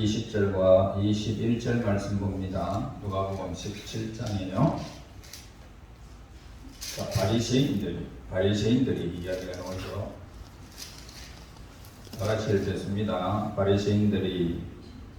20절과 21절 말씀 봅니다. 누가복음 17장이에요. 자, 바리새인들이 이야기가 나오죠. 다같이 읽겠습니다. 바리새인들이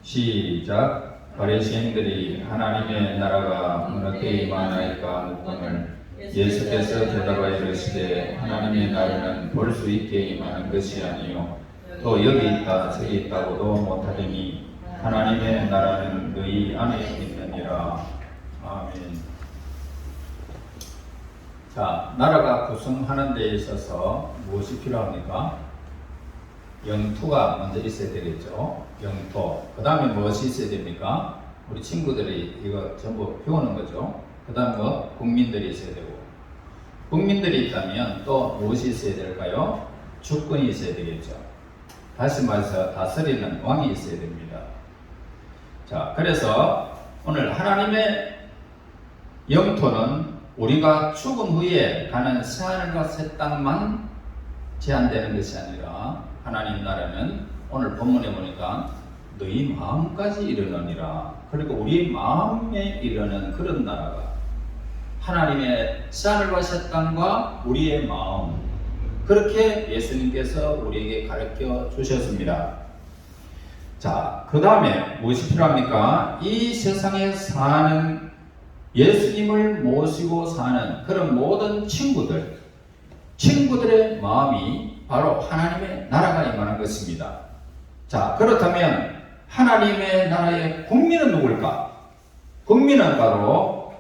시작. 바리새인들이 하나님의 나라가 어느 때에 임하나이까 묻거늘 예수께서 대답하여 이르시되 하나님의 나라는 볼 수 있게 임하는 것이 아니요 또 여기 있다 저기 있다고도 못하리니 하나님의 나라는 너희 안에 있느니라. 아멘. 자, 나라가 구성하는 데 있어서 무엇이 필요합니까? 영토가 먼저 있어야 되겠죠. 영토. 그 다음에 무엇이 있어야 됩니까? 우리 친구들이 이거 전부 배우는 거죠. 그 다음 국민들이 있어야 되고, 국민들이 있다면 또 무엇이 있어야 될까요? 주권이 있어야 되겠죠. 다시 말해서 다스리는 왕이 있어야 됩니다. 자, 그래서 오늘 하나님의 영토는 우리가 죽은 후에 가는 새하늘과 새 땅만 제한되는 것이 아니라 하나님 나라는 오늘 본문에 보니까 너희 마음까지 이르느니라. 그리고 우리 마음에 이르는 그런 나라가 하나님의 새하늘과 새 땅과 우리의 마음, 그렇게 예수님께서 우리에게 가르쳐 주셨습니다. 자, 그 다음에 무엇이 필요합니까? 이 세상에 사는 예수님을 모시고 사는 그런 모든 친구들의 마음이 바로 하나님의 나라가 임하는 것입니다. 자, 그렇다면 하나님의 나라의 국민은 누굴까? 국민은 바로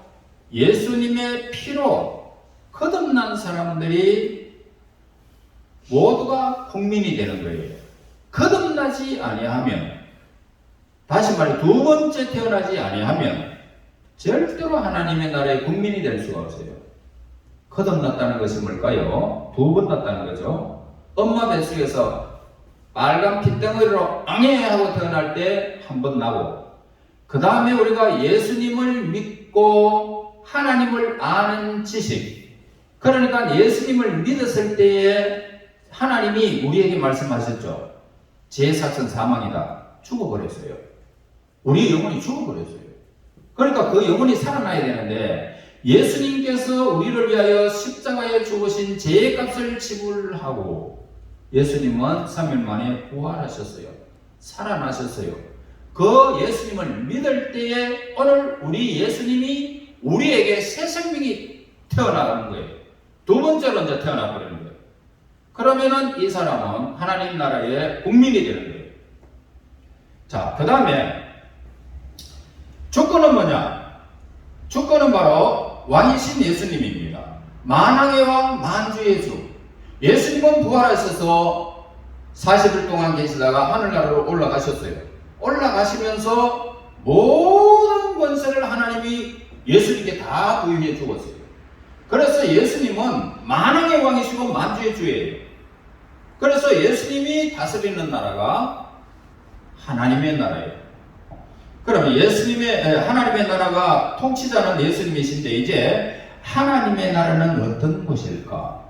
예수님의 피로 거듭난 사람들이 모두가 국민이 되는 거예요. 거듭나지 아니하면, 다시 말해 두 번째 태어나지 아니하면 절대로 하나님의 나라의 국민이 될 수가 없어요. 거듭났다는 것이 뭘까요? 두 번 났다는 거죠. 엄마 뱃속에서 빨간 핏덩어리로 앙해 하고 태어날 때 한 번 나고, 그 다음에 우리가 예수님을 믿고 하나님을 아는 지식, 그러니까 예수님을 믿었을 때에 하나님이 우리에게 말씀하셨죠. 제사천 사망이다. 죽어버렸어요. 우리 영혼이 죽어버렸어요. 그러니까 그 영혼이 살아나야 되는데 예수님께서 우리를 위하여 십자가에 죽으신 죄값을 지불하고 예수님은 3일 만에 부활하셨어요. 살아나셨어요. 그 예수님을 믿을 때에 오늘 우리 예수님이 우리에게 새 생명이 태어나는 거예요. 두 번째로 이제 태어나 버리는 거예요. 그러면은 이 사람은 하나님 나라의 국민이 되는 거예요. 자, 그 다음에 주권은 뭐냐? 주권은 바로 왕이신 예수님입니다. 만왕의 왕, 만주의 주. 예수님은 부활하셔서 40일 동안 계시다가 하늘나라로 올라가셨어요. 올라가시면서 모든 권세를 하나님이 예수님께 다 부여해 주었어요. 그래서 예수님은 만왕의 왕이시고 만주의 주예요. 그래서 예수님이 다스리는 나라가 하나님의 나라예요. 그러면 하나님의 나라가 통치자는 예수님이신데 이제 하나님의 나라는 어떤 곳일까?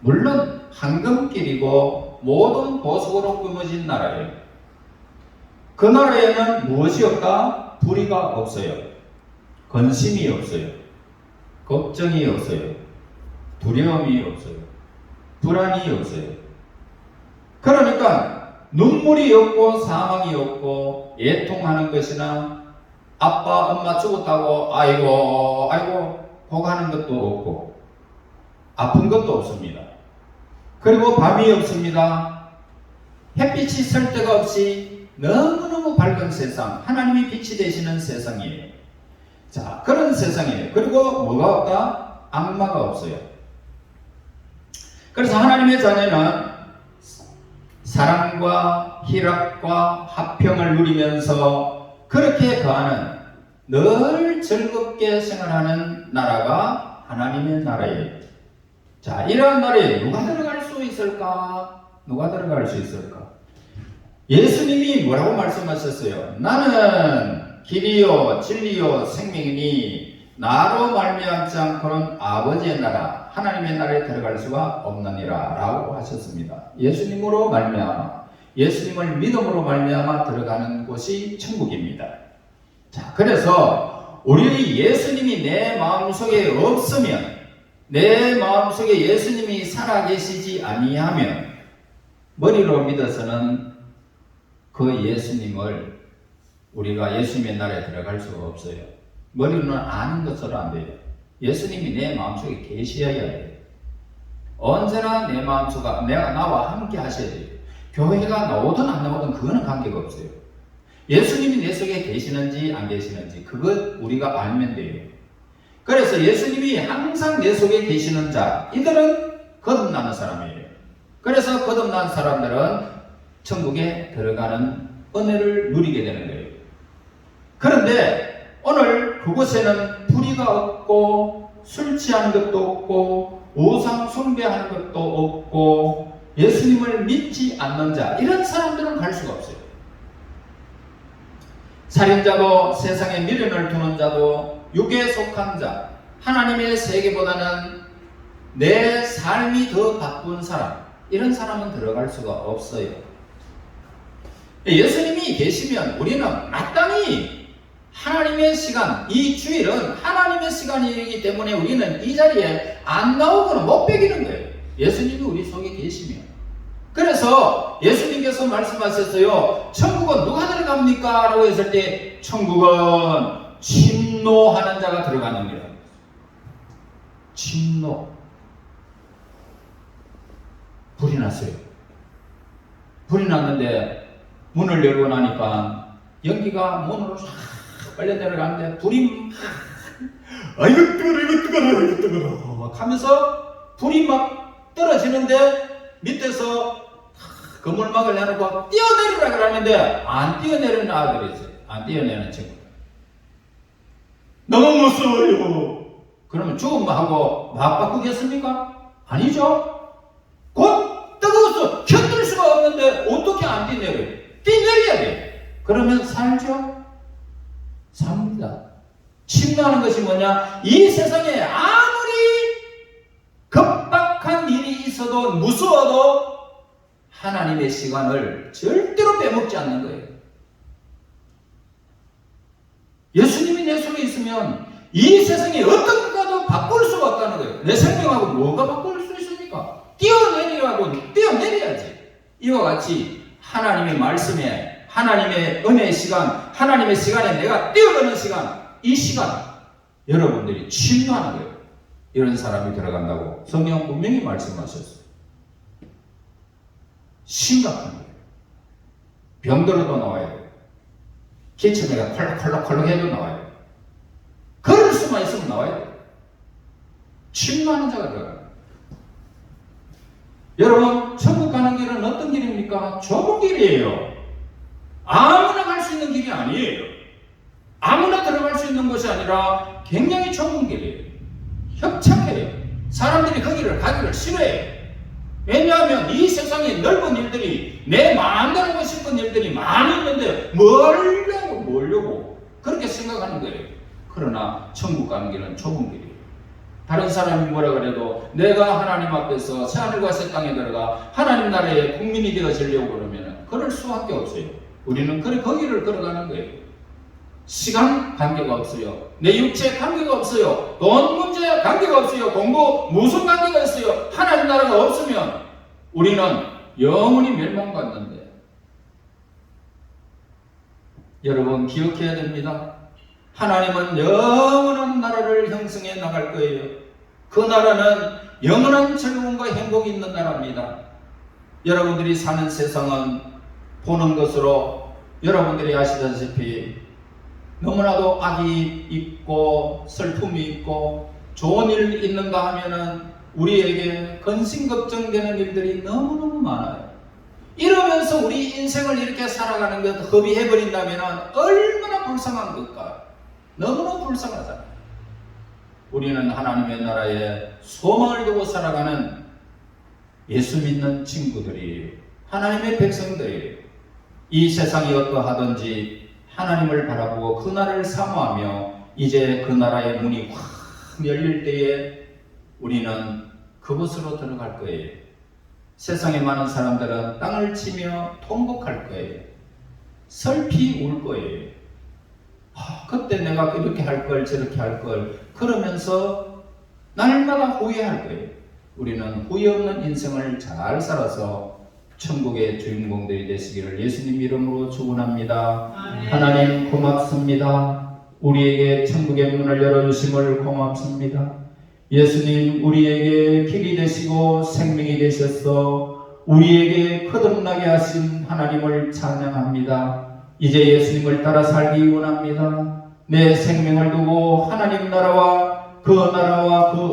물론 황금길이고 모든 보석으로 꾸며진 나라예요. 그 나라에는 무엇이 없다? 불의가 없어요. 근심이 없어요. 걱정이 없어요. 두려움이 없어요. 불안이 없어요. 그러니까 눈물이 없고 사망이 없고 애통하는 것이나 아빠 엄마 죽었다고 아이고 고가는 것도 없고 아픈 것도 없습니다. 그리고 밤이 없습니다. 햇빛이 설 데가 없이 너무너무 밝은 세상, 하나님이 빛이 되시는 세상이에요. 자, 그런 세상이에요. 그리고 뭐가 없다? 악마가 없어요. 그래서 하나님의 자녀는 사랑과 희락과 화평을 누리면서 그렇게 거하는, 늘 즐겁게 생활하는 나라가 하나님의 나라예요. 자, 이러한 나라에 누가 들어갈 수 있을까? 누가 들어갈 수 있을까? 예수님이 뭐라고 말씀하셨어요? 나는 길이요 진리요 생명이니 나로 말미암지 않고는 아버지의 나라 하나님의 나라에 들어갈 수가 없느니라 라고 하셨습니다. 예수님으로 말미암아 예수님을 믿음으로 말미암아 들어가는 곳이 천국입니다. 자, 그래서 우리 예수님이 내 마음속에 없으면, 내 마음속에 예수님이 살아계시지 아니하면 머리로 믿어서는 그 예수님을 우리가 예수님의 나라에 들어갈 수가 없어요. 머리로는 아는 것으로 안 돼요. 예수님이 내 마음속에 계셔야 돼요. 언제나 내 마음속에 나와 함께 하셔야 돼요. 교회가 나오든 안 나오든 그거는 관계가 없어요. 예수님이 내 속에 계시는지 안 계시는지 그것 우리가 알면 돼요. 그래서 예수님이 항상 내 속에 계시는 자, 이들은 거듭나는 사람이에요. 그래서 거듭난 사람들은 천국에 들어가는 은혜를 누리게 되는 거예요. 그런데 오늘 그곳에는 불의가 없고 술 취하는 것도 없고 우상 숭배하는 것도 없고 예수님을 믿지 않는 자, 이런 사람들은 갈 수가 없어요. 살인자도 세상에 미련을 두는 자도 육에 속한 자, 하나님의 세계보다는 내 삶이 더 바쁜 사람, 이런 사람은 들어갈 수가 없어요. 예수님이 계시면 우리는 마땅히 하나님의 시간, 이 주일은 하나님의 시간이기 때문에 우리는 이 자리에 안 나오고는 못 베기는 거예요. 예수님이 우리 속에 계시면. 그래서 예수님께서 말씀하셨어요. 천국은 누가 들어갑니까? 라고 했을 때 천국은 진노하는 자가 들어가는 거예요. 진노. 불이 났어요. 불이 났는데 문을 열고 나니까 연기가 문으로 싹 빨려 내려가는데 불이 막 이거 뜨거워 막 하면서 불이 막 떨어지는데 밑에서 건물막을 내놓고 뛰어내리라 그러는데 안 뛰어내리는 아들이지. 안 뛰어내리는 친구. 너무 무서워요. 그러면 죽음하고 막 바꾸겠습니까? 아니죠. 곧 뜨거워서 견딜 수가 없는데 어떻게 안 뛰내려요? 뛰내려야 돼. 그러면 살죠? 삽니다. 침노하는 것이 뭐냐? 이 세상에 아무리 급박한 일이 있어도 무서워도 하나님의 시간을 절대로 빼먹지 않는 거예요. 예수님이 내 속에 있으면 이 세상에 어떤 것도 바꿀 수가 없다는 거예요. 내 생명하고 뭐가 바꿀 수 있습니까? 뛰어내리라고 뛰어내려야지. 이와 같이 하나님의 말씀에, 하나님의 은혜의 시간, 하나님의 시간에 내가 뛰어드는 시간, 이 시간 여러분들이 침노하는 거예요. 이런 사람이 들어간다고 성경 분명히 말씀하셨어요. 심각한 거예요. 병들어도 나와요. 기침이가 콜록콜록 해도 나와요. 걸을 수만 있으면 나와요. 침노하는 자가 들어가요. 여러분, 천국 가는 길은 어떤 길입니까? 좁은 길이에요. 아무나 갈 수 있는 길이 아니에요. 아무나 들어갈 수 있는 것이 아니라 굉장히 좁은 길이에요. 협착해요. 사람들이 그 길을 가기를 싫어해요. 왜냐하면 이 세상에 넓은 일들이, 내 마음대로 하고 싶은 일들이 많이 있는데 뭐려고 그렇게 생각하는 거예요. 그러나 천국 가는 길은 좁은 길이에요. 다른 사람이 뭐라 그래도 내가 하나님 앞에서 새하늘과 새 땅에 들어가 하나님 나라의 국민이 되어지려고 그러면 그럴 수밖에 없어요. 우리는 거기를 걸어가는 거예요. 시간 관계가 없어요. 내 육체 관계가 없어요. 돈 문제 관계가 없어요. 공부 무슨 관계가 있어요. 하나님 나라가 없으면 우리는 영원히 멸망받는데, 여러분 기억해야 됩니다. 하나님은 영원한 나라를 형성해 나갈 거예요. 그 나라는 영원한 즐거움과 행복이 있는 나라입니다. 여러분들이 사는 세상은 보는 것으로 여러분들이 아시다시피 너무나도 악이 있고 슬픔이 있고 좋은 일 있는가 하면은 우리에게 근심걱정되는 일들이 너무너무 많아요. 이러면서 우리 인생을 이렇게 살아가는 것 허비해버린다면 얼마나 불쌍한 걸까? 너무너무 불쌍하잖아요. 우리는 하나님의 나라에 소망을 두고 살아가는 예수 믿는 친구들이, 하나님의 백성들이, 이 세상이 어떠하든지 하나님을 바라보고 그 나라를 사모하며 이제 그 나라의 문이 확 열릴 때에 우리는 그곳으로 들어갈 거예요. 세상에 많은 사람들은 땅을 치며 통곡할 거예요. 슬피 울 거예요. 그때 내가 이렇게 할 걸 저렇게 할 걸 그러면서 날마다 후회할 거예요. 우리는 후회 없는 인생을 잘 살아서 천국의 주인공들이 되시기를 예수님 이름으로 축원합니다. 하나님 고맙습니다. 우리에게 천국의 문을 열어주심을 고맙습니다. 예수님 우리에게 길이 되시고 생명이 되셔서 우리에게 거듭나게 하신 하나님을 찬양합니다. 이제 예수님을 따라 살기 원합니다. 내 생명을 두고 하나님 나라와 그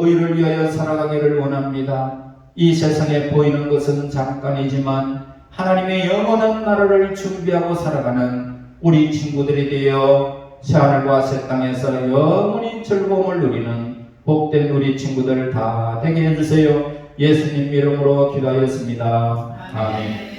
의를 위하여 살아가기를 원합니다. 이 세상에 보이는 것은 잠깐이지만 하나님의 영원한 나라를 준비하고 살아가는 우리 친구들이 되어 새하늘과 새 땅에서 영원히 즐거움을 누리는 복된 우리 친구들 다 되게 해주세요. 예수님 이름으로 기도하였습니다. 아멘.